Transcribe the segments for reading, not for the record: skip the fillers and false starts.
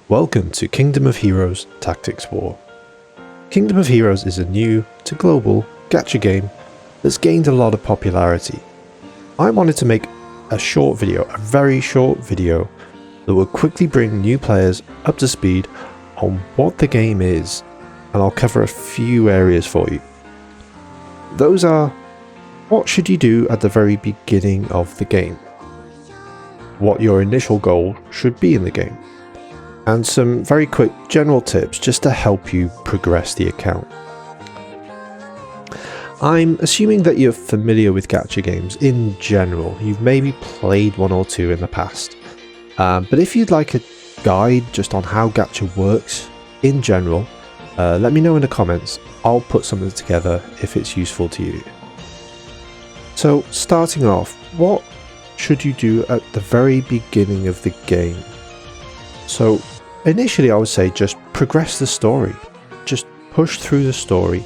Welcome to Kingdom of Heroes Tactics War. Kingdom of Heroes is a new to global gacha game that's gained a lot of popularity. I wanted to make a short video, a very short video, that will quickly bring new players up to speed on what the game is, and I'll cover a few areas for you. Those are: what should you do at the very beginning of the game, what your initial goal should be in the game, and some very quick general tips just to help you progress the account. I'm assuming that you're familiar with gacha games in general. You've maybe played one or two in the past, but if you'd like a guide just on how gacha works in general, let me know in the comments. I'll put something together if it's useful to you. So starting off, what should you do at the very beginning of the game? So initially I would say just progress the story, just push through the story.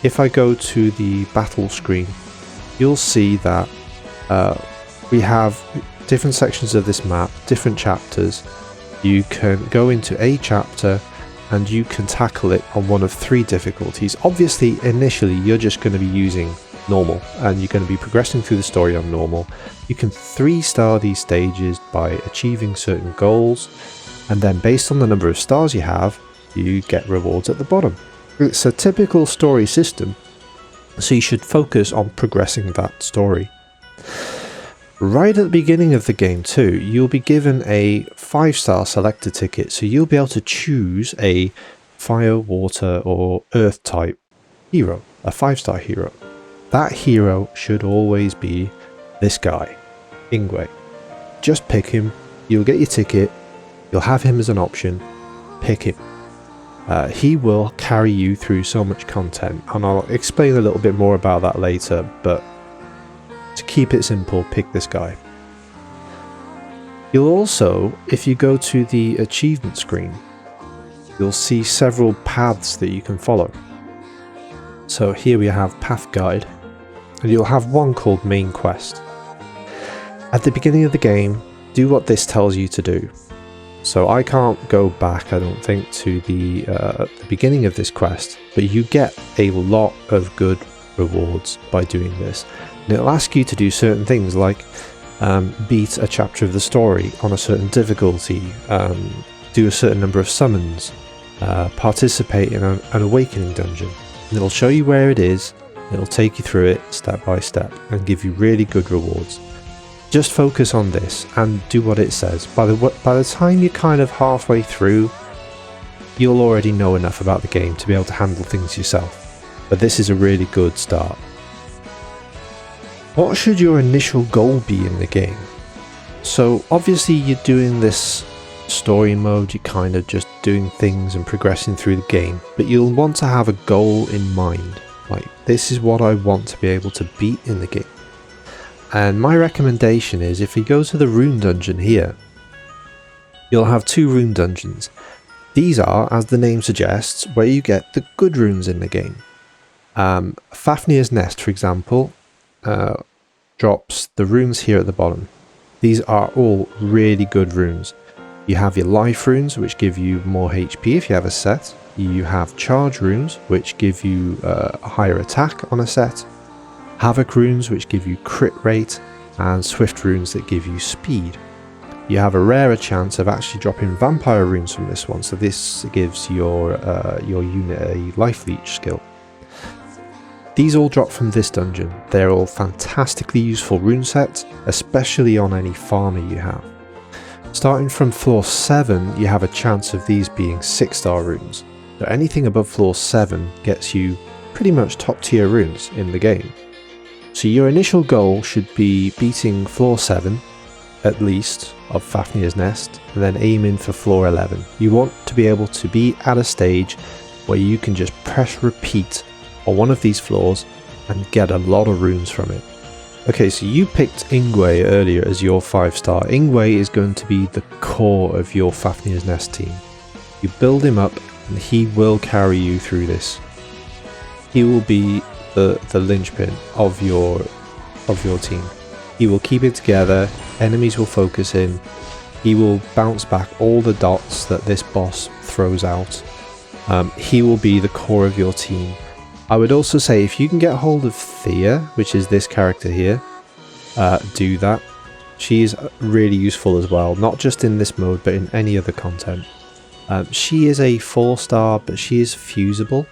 If I go to the battle screen, you'll see that we have different sections of this map, different chapters. You can go into a chapter and you can tackle it on one of 3 difficulties. Obviously initially you're just going to be using normal and you're going to be progressing through the story on normal. You can 3-star these stages by achieving certain goals, and then based on the number of stars you have, you get rewards at the bottom. It's a typical story system, so you should focus on progressing that story. Right at the beginning of the game too, you'll be given a 5-star selector ticket, so you'll be able to choose a fire, water or earth type hero, a 5-star hero. That hero should always be this guy, Ingwe. Just pick him, you'll get your ticket, you'll have him as an option, pick him. He will carry you through so much content, and I'll explain a little bit more about that later, but to keep it simple, pick this guy. You'll also, if you go to the achievement screen, you'll see several paths that you can follow. So here we have Path Guide, and you'll have one called Main Quest. At the beginning of the game, do what this tells you to do. So I can't go back, I don't think, to the beginning of this quest, but you get a lot of good rewards by doing this. And it'll ask you to do certain things like beat a chapter of the story on a certain difficulty, do a certain number of summons, participate in an awakening dungeon. And it'll show you where it is, it'll take you through it step by step and give you really good rewards. Just focus on this and do what it says. By the time you're kind of halfway through, you'll already know enough about the game to be able to handle things yourself. But this is a really good start. What should your initial goal be in the game? So obviously you're doing this story mode, you're kind of just doing things and progressing through the game, but you'll want to have a goal in mind. Like, this is what I want to be able to beat in the game. And my recommendation is, if you go to the rune dungeon here, you'll have 2 rune dungeons. These are, as the name suggests, where you get the good runes in the game. Fafnir's Nest, for example, drops the runes here at the bottom. These are all really good runes. You have your life runes, which give you more HP if you have a set. You have charge runes, which give you a higher attack on a set. Havoc runes, which give you crit rate, and swift runes that give you speed. You have a rarer chance of actually dropping vampire runes from this one, so this gives your unit a life leech skill. These all drop from this dungeon. They're all fantastically useful rune sets, especially on any farmer you have. Starting from floor 7, you have a chance of these being 6-star runes. So anything above floor 7 gets you pretty much top tier runes in the game. So your initial goal should be beating floor 7, at least, of Fafnir's Nest, and then aiming for floor 11. You want to be able to be at a stage where you can just press repeat on one of these floors and get a lot of runes from it. Okay, so you picked Ingwe earlier as your 5-star. Ingwe is going to be the core of your Fafnir's Nest team. You build him up and he will carry you through this. He will be the linchpin of your team. He will keep it together, enemies will focus in, he will bounce back all the dots that this boss throws out. He will be the core of your team. I would also say if you can get hold of Thea, which is this character here, do that. She's really useful as well, not just in this mode but in any other content. She is a 4-star, but she is fusible.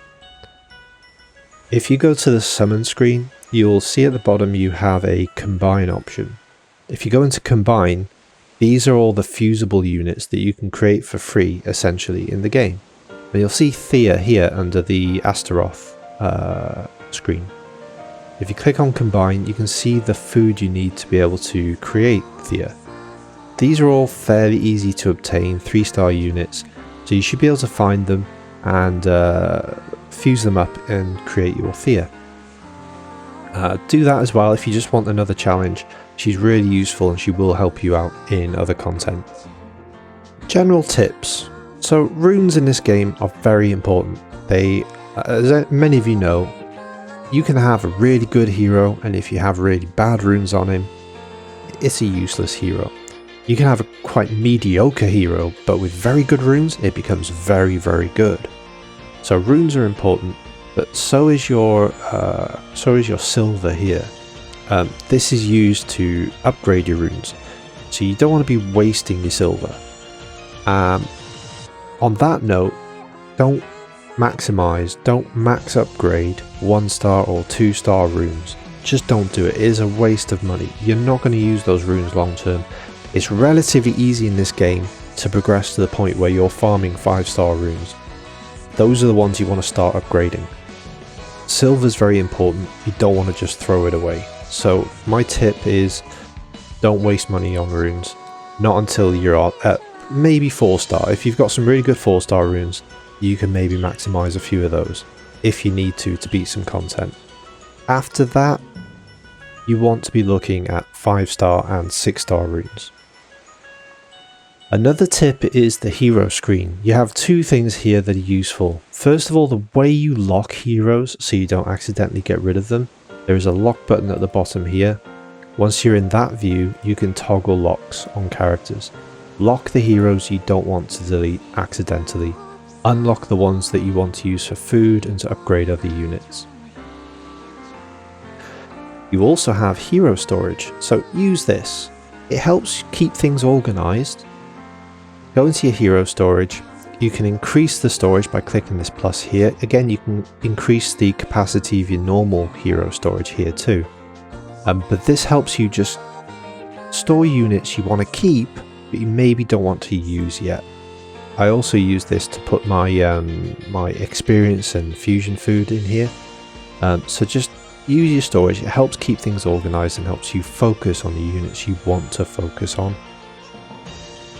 If you go to the summon screen, you'll see at the bottom you have a combine option. If you go into combine, these are all the fusible units that you can create for free essentially in the game. And you'll see Thea here under the Astaroth screen. If you click on combine, you can see the food you need to be able to create Thea. These are all fairly easy to obtain 3-star units, so you should be able to find them and fuse them up and create your Thea. Do that as well if you just want another challenge. She's really useful and she will help you out in other content. General tips. So runes in this game are very important. They, as many of you know, you can have a really good hero, and if you have really bad runes on him, it's a useless hero. You can have a quite mediocre hero, but with very good runes, it becomes very, very good. So runes are important, but so is your silver here. This is used to upgrade your runes, so you don't want to be wasting your silver. On that note, don't max upgrade 1-star or 2-star runes. Just don't do it. It is a waste of money. You're not going to use those runes long term. It's relatively easy in this game to progress to the point where you're farming 5-star runes. Those are the ones you want to start upgrading. Silver's very important. You don't want to just throw it away. So my tip is don't waste money on runes. Not until you're at maybe 4-star. If you've got some really good 4-star runes, you can maybe maximize a few of those if you need to beat some content. After that, you want to be looking at 5-star and 6-star runes. Another tip is the hero screen. You have two things here that are useful. First of all, the way you lock heroes so you don't accidentally get rid of them. There is a lock button at the bottom here. Once you're in that view, you can toggle locks on characters. Lock the heroes you don't want to delete accidentally. Unlock the ones that you want to use for food and to upgrade other units. You also have hero storage, so use this. It helps keep things organized. Go into your hero storage. You can increase the storage by clicking this plus here. Again, you can increase the capacity of your normal hero storage here too. But this helps you just store units you want to keep, but you maybe don't want to use yet. I also use this to put my my experience and fusion food in here. So just use your storage. It helps keep things organized and helps you focus on the units you want to focus on.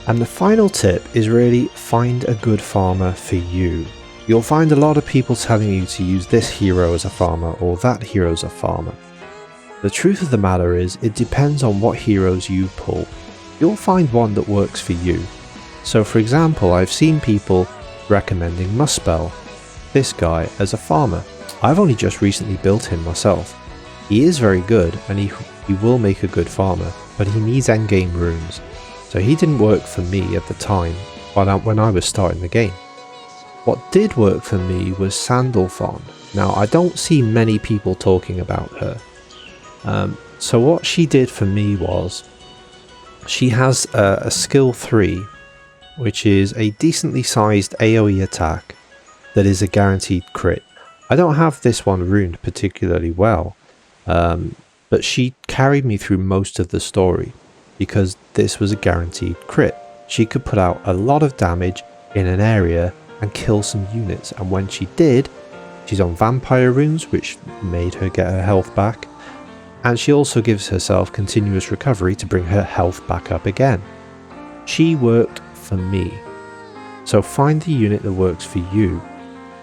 And the final tip is really find a good farmer for you. You'll find a lot of people telling you to use this hero as a farmer or that hero as a farmer. The truth of the matter is it depends on what heroes you pull. You'll find one that works for you. So for example, I've seen people recommending Muspel, this guy, as a farmer. I've only just recently built him myself. He is very good and he will make a good farmer, but he needs endgame runes. So he didn't work for me at the time when I was starting the game. What did work for me was Sandalphon. Now I don't see many people talking about her. So what she did for me was, she has a skill 3, which is a decently sized AoE attack that is a guaranteed crit. I don't have this one runed particularly well, but she carried me through most of the story because this was a guaranteed crit. She could put out a lot of damage in an area and kill some units, and when she did, she's on vampire runes, which made her get her health back, and she also gives herself continuous recovery to bring her health back up again. She worked for me. So find the unit that works for you.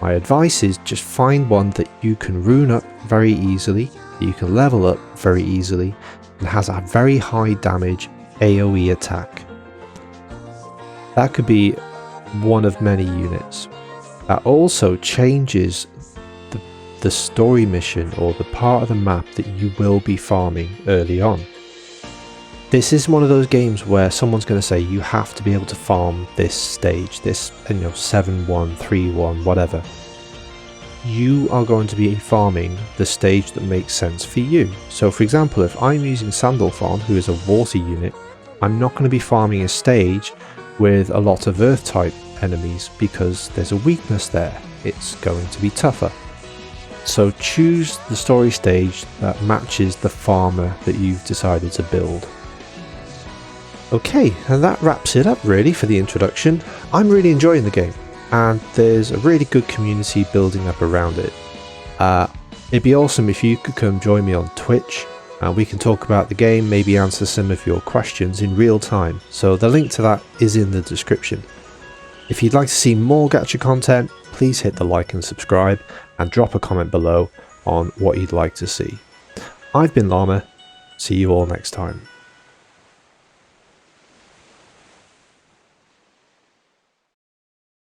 My advice is just find one that you can rune up very easily, that you can level up very easily, and has a very high damage AoE attack. That could be one of many units. That also changes the story mission or the part of the map that you will be farming early on. This is one of those games where someone's going to say you have to be able to farm this stage, this 7-1, 3-1, whatever. You are going to be farming the stage that makes sense for you. So for example, if I'm using Sandalphon, who is a water unit, I'm not going to be farming a stage with a lot of earth type enemies because there's a weakness there. It's going to be tougher. So choose the story stage that matches the farmer that you've decided to build. Okay, and that wraps it up really for the introduction. I'm really enjoying the game, and there's a really good community building up around it. It'd be awesome if you could come join me on Twitch, and we can talk about the game, maybe answer some of your questions in real time. So the link to that is in the description. If you'd like to see more gacha content, please hit the like and subscribe, and drop a comment below on what you'd like to see. I've been Llama, see you all next time.